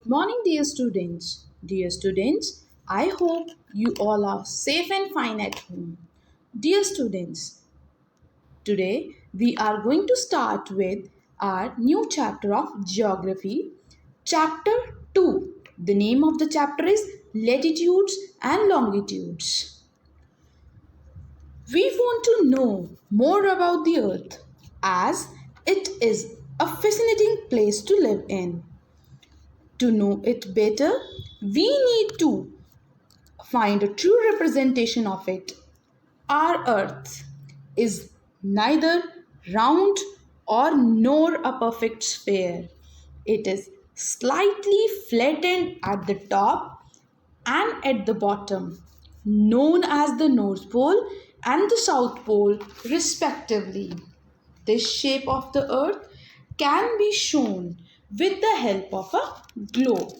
Morning, dear students. Dear students, I hope you all are safe and fine at home. Dear students, today we are going to start with our new chapter of Geography, Chapter 2. The name of the chapter is Latitudes and Longitudes. We want to know more about the Earth as it is a fascinating place to live in. To know it better, we need to find a true representation of it. Our earth is neither round or nor a perfect sphere. It is slightly flattened at the top and at the bottom, known as the North Pole and the South Pole, respectively. This shape of the earth can be shown with the help of a globe.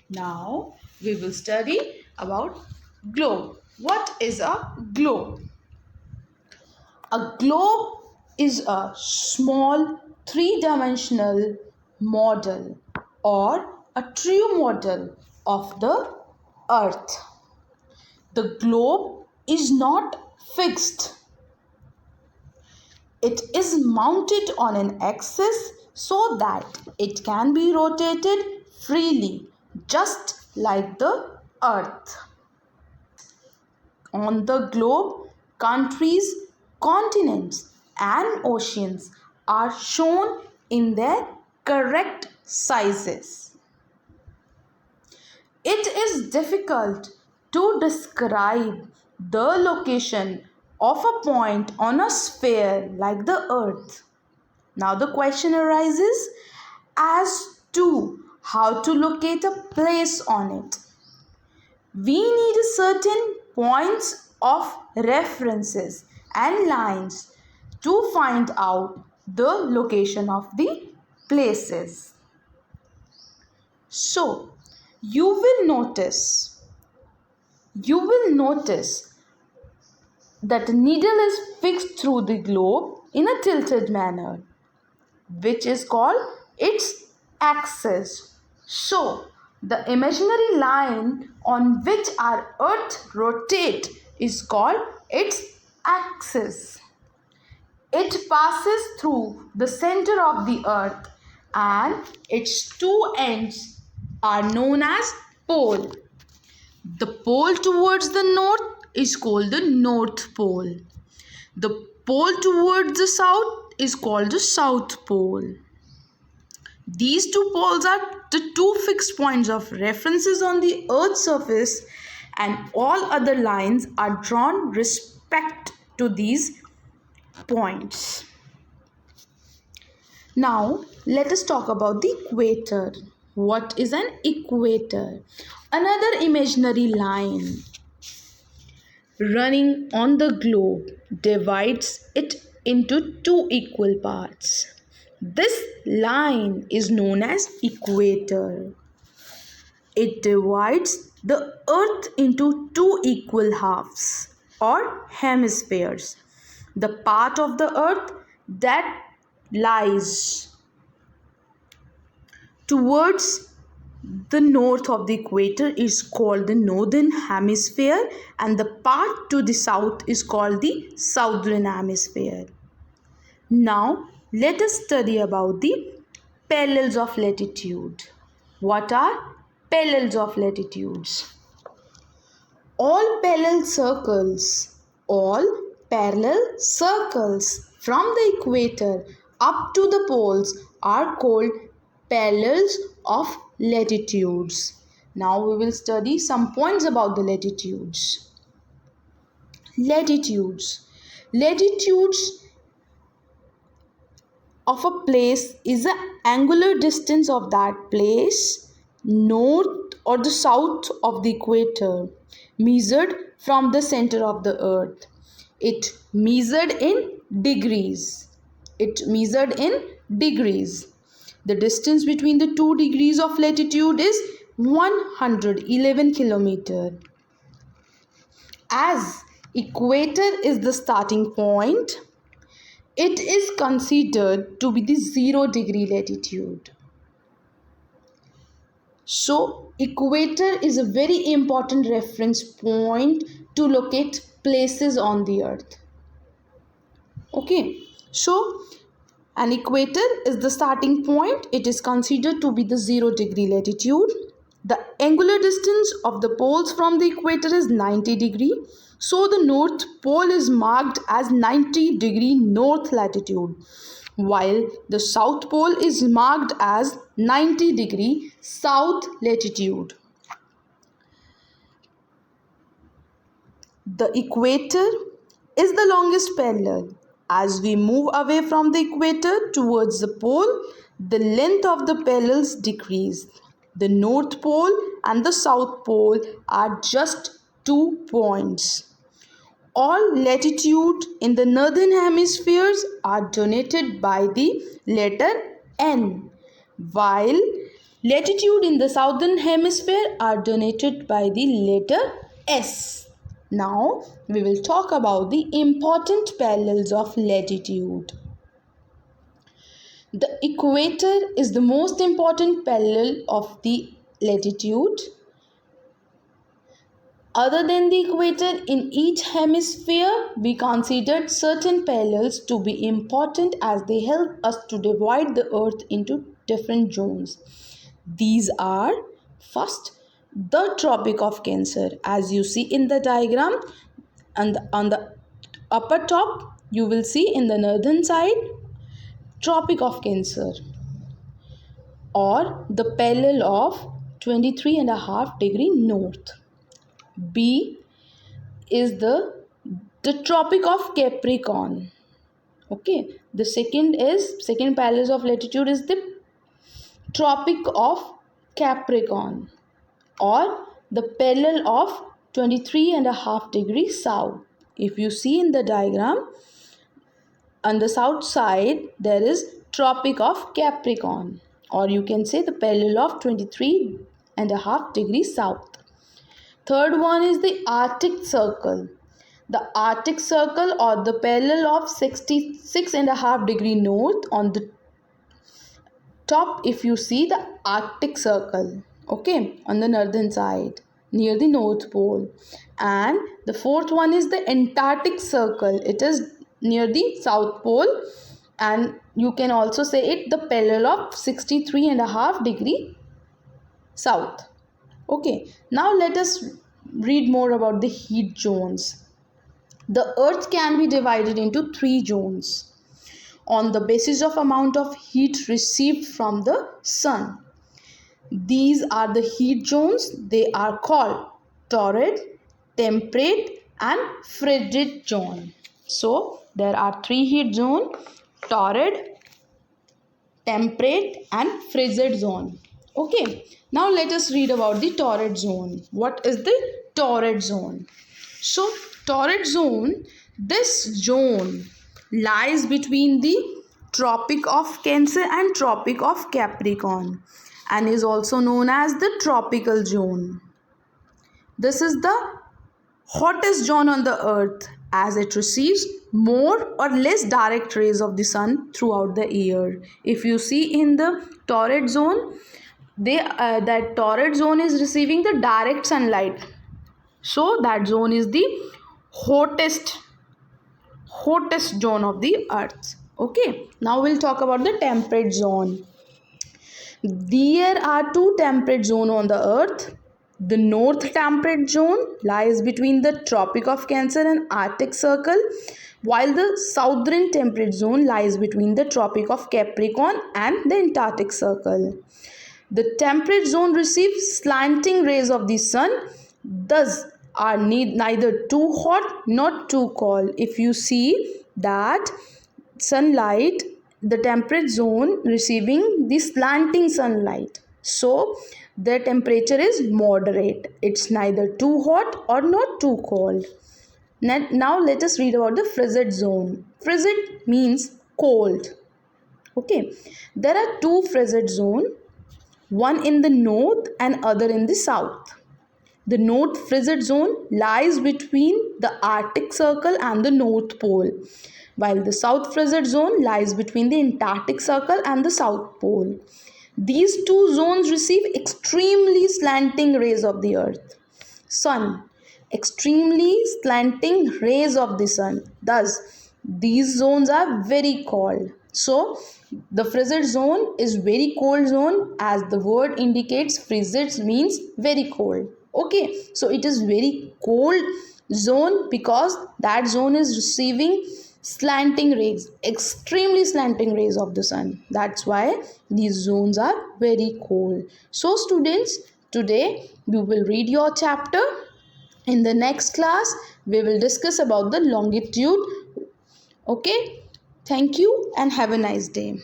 Now we will study about globe. What is a globe? A globe is a small three-dimensional model or a true model of the earth. The globe is not fixed. It is mounted on an axis so that it can be rotated freely, just like the earth. On the globe, countries, continents, and oceans are shown in their correct sizes. It is difficult to describe the location of a point on a sphere like the earth. Now the question arises as to how to locate a place on it. We need certain points of references and lines to find out the location of the places. So, you will notice that the needle is fixed through the globe in a tilted manner, which is called its axis. So, the imaginary line on which our earth rotates is called its axis. It passes through the center of the earth and its two ends are known as pole. The pole towards the north is called the North Pole. The pole towards the south is called the South Pole. These two poles are the two fixed points of references on the Earth's surface, and all other lines are drawn respect to these points. Now, let us talk about the equator. What is an equator? Another imaginary line running on the globe divides it into two equal parts. This line is known as equator. It divides the earth into two equal halves or hemispheres. The part of the earth that lies towards the north of the equator is called the northern hemisphere, and the part to the south is called the southern hemisphere. Now, let us study about the parallels of latitude. What are parallels of latitudes? All parallel circles from the equator up to the poles are called parallels of latitudes. Now we will study some points about the latitudes. Latitudes of a place is the angular distance of that place north or the south of the equator, measured from the center of the earth. It measured in degrees. The distance between the 2 degrees of latitude is 111 kilometers. As equator is the starting point, it is considered to be the 0 degree latitude. So equator is a very important reference point to locate places on the earth. Okay, so an equator is the starting point. It is considered to be the 0 degree latitude. The angular distance of the poles from the equator is 90 degree. So the north pole is marked as 90 degree north latitude, while the south pole is marked as 90 degree south latitude. The equator is the longest parallel. As we move away from the equator towards the pole, the length of the parallels decrease. The North Pole and the South Pole are just 2 points. All latitude in the northern hemispheres are denoted by the letter N, while latitude in the southern hemisphere are denoted by the letter S. Now we will talk about the important parallels of latitude. The equator is the most important parallel of the latitude. Other than the equator, in each hemisphere, we considered certain parallels to be important as they help us to divide the earth into different zones. These are first, the Tropic of Cancer. As you see in the diagram, and on the upper top, you will see in the northern side, Tropic of Cancer, or the parallel of 23.5 degree north. B is the Tropic of Capricorn. Okay, the second parallel of latitude is the Tropic of Capricorn, or the parallel of 23.5 degrees south. If you see in the diagram, on the south side there is Tropic of Capricorn, or you can say the parallel of 23.5 degrees south. Third one is the Arctic Circle. The Arctic Circle, or the parallel of 66.5 degree north. On the top, if you see the Arctic Circle, okay, on the northern side near the North Pole. And the fourth one is the Antarctic Circle. It is near the South Pole, and you can also say it the parallel of 63.5 degree south. Okay, now let us read more about the heat zones. The earth can be divided into 3 zones on the basis of amount of heat received from the sun. These are the heat zones. They are called torrid, temperate and frigid zone. So there are 3 heat zones: torrid, temperate and frigid zone. Okay, now let us read about the torrid zone. What is the torrid zone? So torrid zone, this zone lies between the Tropic of Cancer and Tropic of Capricorn and is also known as the tropical zone. This is the hottest zone on the earth as it receives more or less direct rays of the sun throughout the year. If you see in the torrid zone, that torrid zone is receiving the direct sunlight. So that zone is the hottest zone of the earth. Okay, now we'll talk about the temperate zone. There are 2 temperate zones on the earth. The north temperate zone lies between the Tropic of Cancer and Arctic Circle, while the southern temperate zone lies between the Tropic of Capricorn and the Antarctic Circle. The temperate zone receives slanting rays of the sun, thus are neither too hot nor too cold. If you see that sunlight, the temperate zone receiving the slanting sunlight, so the temperature is moderate. It's neither too hot or not too cold. Now let us read about the frigid zone. Frigid means cold. Okay, there are 2 frigid zones, one in the north and other in the south. The north frigid zone lies between the Arctic Circle and the North Pole, while the south frigid zone lies between the Antarctic Circle and the South Pole. These two zones receive extremely slanting rays of the earth. Sun. Extremely slanting rays of the sun. Thus, these zones are very cold. So, the frigid zone is very cold zone, as the word indicates. Frigid means very cold. Okay, so it is very cold zone because that zone is receiving slanting rays, extremely slanting rays of the sun. That's why these zones are very cold. So students, today we will read your chapter. In the next class we will discuss about the longitude. Okay, thank you and have a nice day.